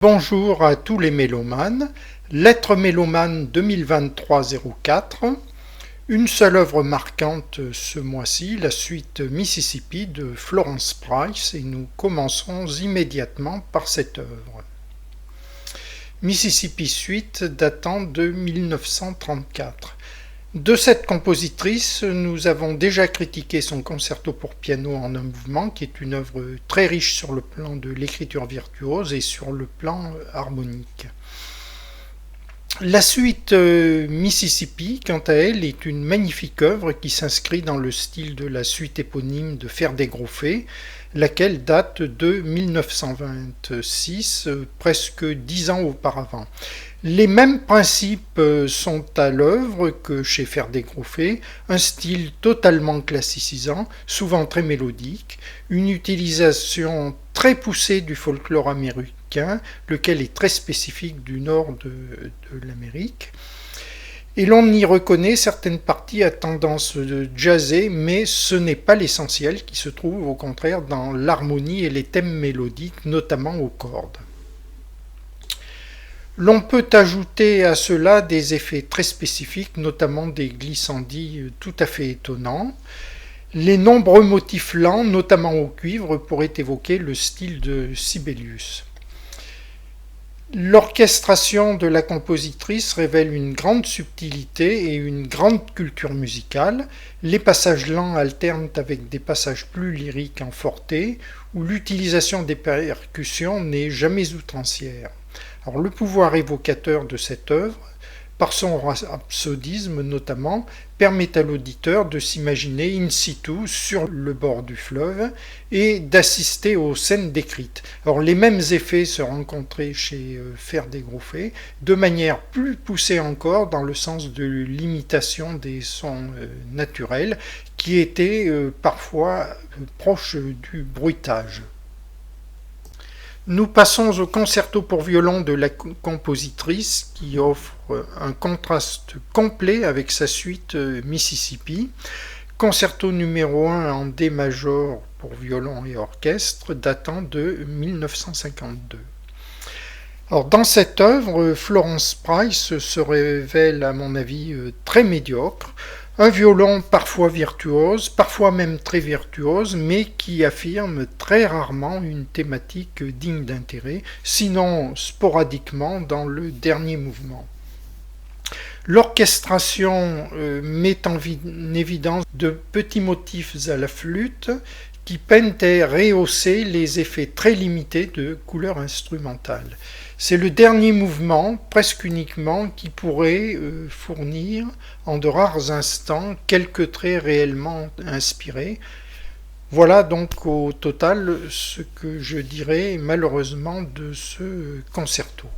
Bonjour à tous les mélomanes, Lettres mélomane 2023-04, une seule œuvre marquante ce mois-ci, la suite Mississippi de Florence Price, et nous commençons immédiatement par cette œuvre. Mississippi Suite datant de 1934. De cette compositrice, nous avons déjà critiqué son concerto pour piano en un mouvement, qui est une œuvre très riche sur le plan de l'écriture virtuose et sur le plan harmonique. La suite Mississippi, quant à elle, est une magnifique œuvre qui s'inscrit dans le style de la suite éponyme de Faire des gros faits, laquelle date de 1926, presque 10 ans auparavant. Les mêmes principes sont à l'œuvre que chez Faire des gros faits, un style totalement classicisant, souvent très mélodique, une utilisation très poussée du folklore américain, lequel est très spécifique du nord de l'Amérique. Et l'on y reconnaît certaines parties à tendance jazzée, mais ce n'est pas l'essentiel qui se trouve au contraire dans l'harmonie et les thèmes mélodiques, notamment aux cordes. L'on peut ajouter à cela des effets très spécifiques, notamment des glissandis tout à fait étonnants. Les nombreux motifs lents, notamment au cuivre, pourraient évoquer le style de Sibelius. L'orchestration de la compositrice révèle une grande subtilité et une grande culture musicale. Les passages lents alternent avec des passages plus lyriques en forté, où l'utilisation des percussions n'est jamais outrancière. Alors, le pouvoir évocateur de cette œuvre, par son rhapsodisme notamment, permet à l'auditeur de s'imaginer in situ sur le bord du fleuve et d'assister aux scènes décrites. Alors, les mêmes effets se rencontraient chez Faire des gros faits, de manière plus poussée encore dans le sens de l'imitation des sons naturels qui étaient parfois proches du bruitage. Nous passons au concerto pour violon de la compositrice qui offre un contraste complet avec sa suite Mississippi. Concerto numéro 1 en D majeur pour violon et orchestre datant de 1952. Alors, dans cette œuvre, Florence Price se révèle à mon avis très médiocre. Un violon parfois virtuose, parfois même très virtuose, mais qui affirme très rarement une thématique digne d'intérêt, sinon sporadiquement dans le dernier mouvement. L'orchestration met en évidence de petits motifs à la flûte qui peinent à rehausser les effets très limités de couleur instrumentale. C'est le dernier mouvement, presque uniquement, qui pourrait fournir, en de rares instants, quelques traits réellement inspirés. Voilà donc au total ce que je dirais malheureusement de ce concerto.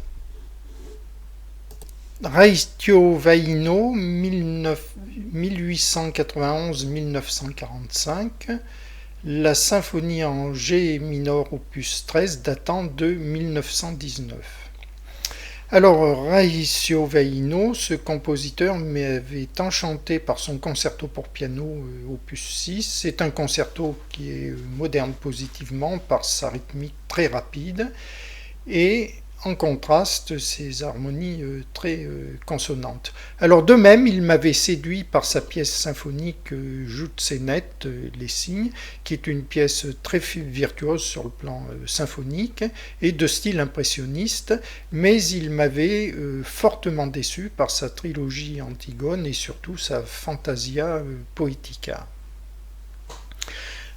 Raitio-Vaino, 1891-1945, la symphonie en G mineur opus 13 datant de 1919. Alors, Raitio-Vaino, ce compositeur m'avait enchanté par son concerto pour piano opus 6. C'est un concerto qui est moderne positivement par sa rythmique très rapide et en contraste ses harmonies très consonantes. Alors de même, il m'avait séduit par sa pièce symphonique Jutsenet, les signes, qui est une pièce très virtuose sur le plan symphonique et de style impressionniste, mais il m'avait fortement déçu par sa trilogie Antigone et surtout sa Fantasia Poetica.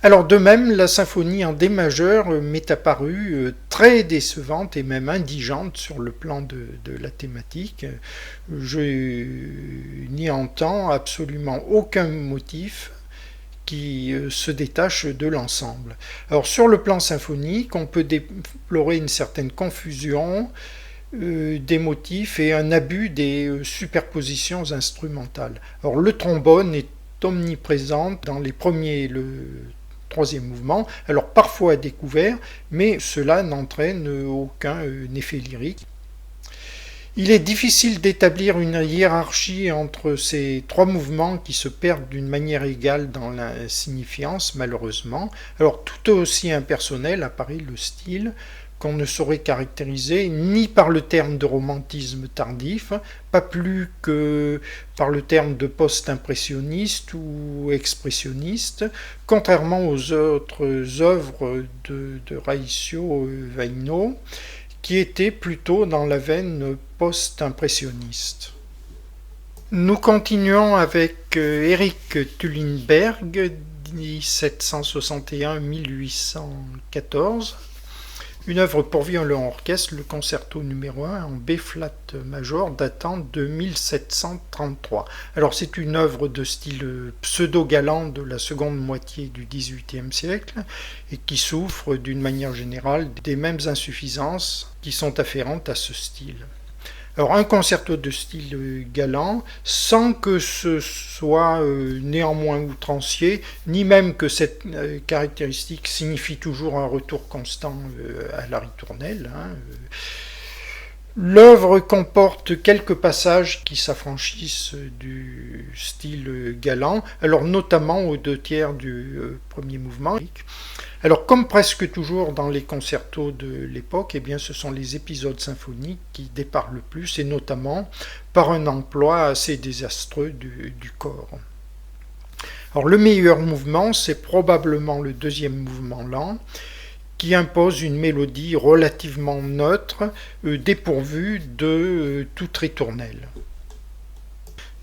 Alors de même, la symphonie en D majeur m'est apparue très décevante et même indigente sur le plan de la thématique. Je n'y entends absolument aucun motif qui se détache de l'ensemble. Alors sur le plan symphonique, on peut déplorer une certaine confusion des motifs et un abus des superpositions instrumentales. Alors le trombone est omniprésent dans les premiers troisième mouvement, alors parfois à découvert, mais cela n'entraîne aucun effet lyrique. Il est difficile d'établir une hiérarchie entre ces trois mouvements qui se perdent d'une manière égale dans la signifiance, malheureusement. Alors tout aussi impersonnel apparaît le style, qu'on ne saurait caractériser ni par le terme de romantisme tardif, pas plus que par le terme de post-impressionniste ou expressionniste, contrairement aux autres œuvres de Raiccio Vaino, qui étaient plutôt dans la veine post-impressionniste. Nous continuons avec Erik Tullinberg, 1761-1814, une œuvre pour violon orchestre, le concerto numéro 1 en B flat major datant de 1733. Alors c'est une œuvre de style pseudo-galant de la seconde moitié du XVIIIe siècle et qui souffre d'une manière générale des mêmes insuffisances qui sont afférentes à ce style. Alors un concerto de style galant, sans que ce soit néanmoins outrancier, ni même que cette caractéristique signifie toujours un retour constant à la ritournelle. L'œuvre comporte quelques passages qui s'affranchissent du style galant, alors notamment aux 2/3 du premier mouvement. Alors comme presque toujours dans les concertos de l'époque, eh bien, ce sont les épisodes symphoniques qui départent le plus, et notamment par un emploi assez désastreux du corps. Alors le meilleur mouvement, c'est probablement le deuxième mouvement lent, qui impose une mélodie relativement neutre, dépourvue de toute ritournelle.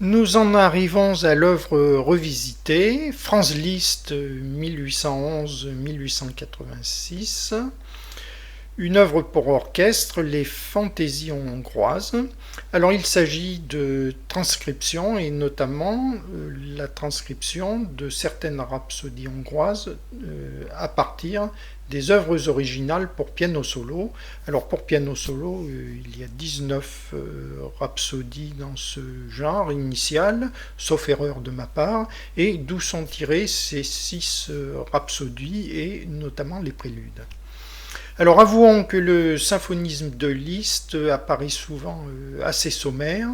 Nous en arrivons à l'œuvre revisitée, Franz Liszt 1811-1886, une œuvre pour orchestre, les Fantaisies hongroises. Alors il s'agit de transcription et notamment la transcription de certaines rhapsodies hongroises à partir des œuvres originales pour piano solo. Alors pour piano solo, il y a 19 rhapsodies dans ce genre initial, sauf erreur de ma part, et d'où sont tirées ces 6 rhapsodies et notamment les préludes. Alors avouons que le symphonisme de Liszt apparaît souvent assez sommaire,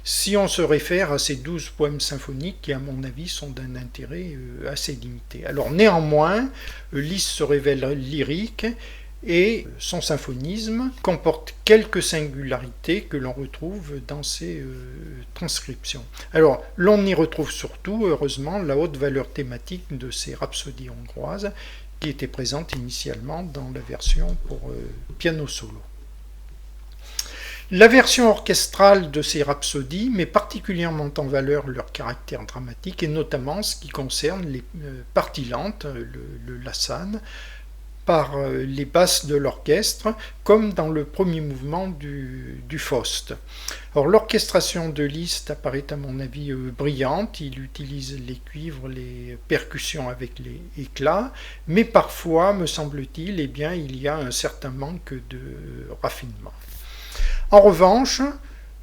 si on se réfère à ces 12 poèmes symphoniques qui, à mon avis, sont d'un intérêt assez limité. Alors néanmoins, Liszt se révèle lyrique et son symphonisme comporte quelques singularités que l'on retrouve dans ses transcriptions. Alors l'on y retrouve surtout, heureusement, la haute valeur thématique de ces rhapsodies hongroises qui était présente initialement dans la version pour piano solo. La version orchestrale de ces rhapsodies met particulièrement en valeur leur caractère dramatique et notamment ce qui concerne les parties lentes, le Lassane, par les basses de l'orchestre, comme dans le premier mouvement du Faust. Alors l'orchestration de Liszt apparaît à mon avis brillante, il utilise les cuivres, les percussions avec les éclats, mais parfois, me semble-t-il, eh bien, il y a un certain manque de raffinement. En revanche,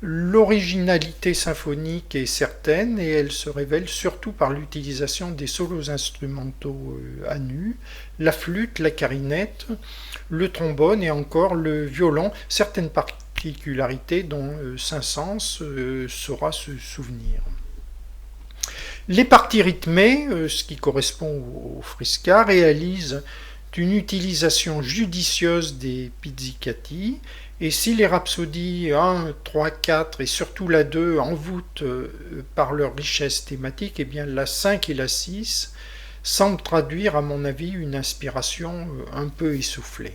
l'originalité symphonique est certaine et elle se révèle surtout par l'utilisation des solos instrumentaux à nu, la flûte, la clarinette, le trombone et encore le violon, certaines particularités dont Saint-Saëns saura se souvenir. Les parties rythmées, ce qui correspond au Friska, réalisent une utilisation judicieuse des pizzicati. Et si les rhapsodies 1, 3, 4 et surtout la 2 envoûtent par leur richesse thématique, eh bien la 5 et la 6 semblent traduire à mon avis une inspiration un peu essoufflée.